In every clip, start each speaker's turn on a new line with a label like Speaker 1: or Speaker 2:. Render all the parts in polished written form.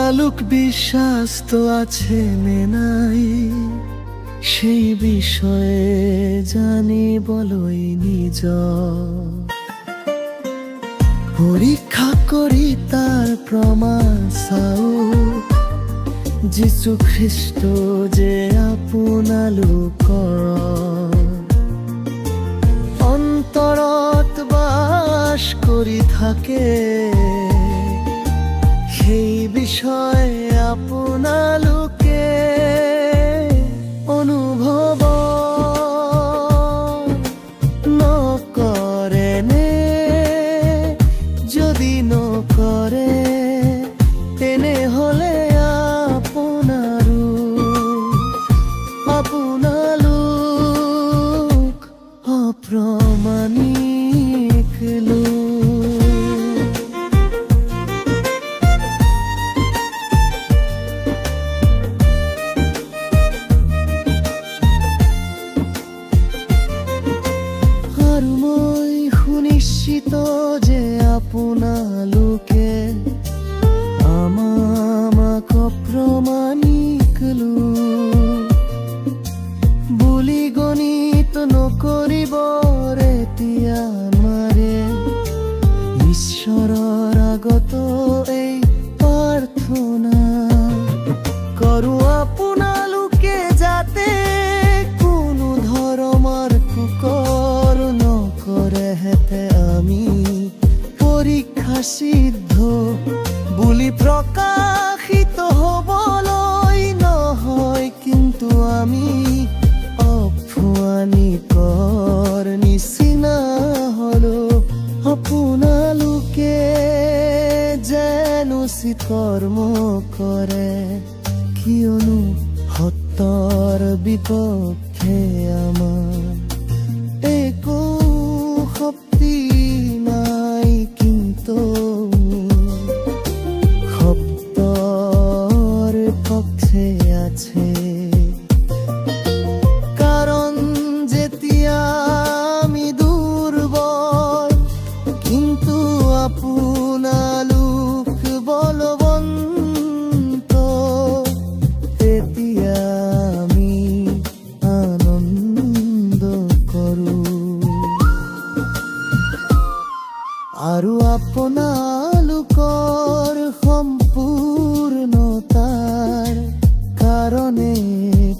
Speaker 1: আপোনালোক বিশ্বাস তো আছে নে নাই সেই বিষয়ে জানিবলৈ নিজ পৰীক্ষা কৰি তাৰ প্ৰমাণ চাও যীশু খ্ৰীষ্ট যে আপোনালোকৰ অন্তৰত বাস কৰি থাকে সেই বিষয়ে আপোনালোকে অনুভৱ নকৰেনে? যদি নকৰে তেনেহলে আপোনালোক অপ্ৰামাণিক লোক। আৰু মই সুনিশ্চিত যে আপোনালোকে আমাক অপ্ৰামাণিক লোক বুলি গণিত নকৰিব। এতিয়া মাৰে ঈশ্বৰৰ আগত এই প্ৰাৰ্থনা কৰো আপোনালোকে যাতে কোনো ধৰণৰ কুকৰ নকৰে হেতে আমি পৰীক্ষা সিদ্ধ বুলি প্ৰকাশিত হ'বলৈ নহয় কিন্তু আমি অপমানিকৰ নিচিনা হলো। আপোনালোকে যেন উচিত কৰ্ম কৰে কিয়নো সত্যৰ বিপক্ষে আমাৰ একো শক্তি নাই কিন্তু সত্যৰ পক্ষে আছে। কাৰণ যেতিয়া আমি দুৰ্বল কিন্তু আপোনালোক বলৱন্ত তেতিয়া আমি আনন্দ কৰো আৰু আপোনালোকৰ সম্পূৰ্ণতাৰ কাৰণে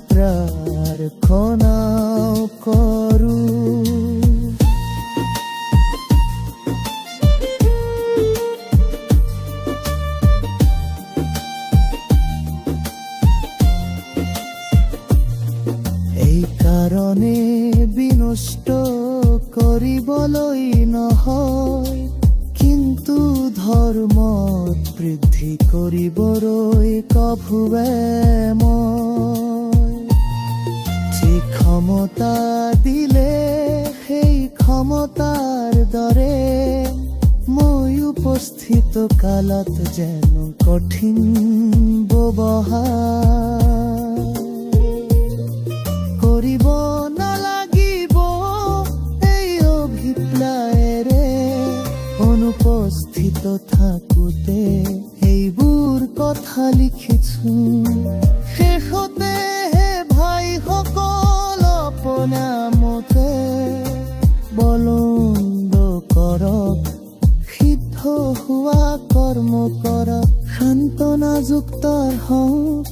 Speaker 1: প্ৰাৰ্থনাও কৰো। এই কাৰণে বিনষ্ট কৰিবলৈ নহয় কিন্তু ধৰ্মত বৃদ্ধি কৰিবলৈ প্ৰভুৱে মই ঠিক ক্ষমতা দিলে সেই ক্ষমতাৰ দৰে মই উপস্থিত কালত যেন কঠিন ব্যৱহাৰ কৰিব নালাগিব। এই অভিপ্ৰায়েৰে অনুপস্থিত থাকোতে এইবোৰ কথা লিখিছো। শেষতে ভাইসকল আপোনামতে বলন্দ কৰক, সিদ্ধ হোৱা কৰ্ম কৰক, সান্তনাযুক্ত হওক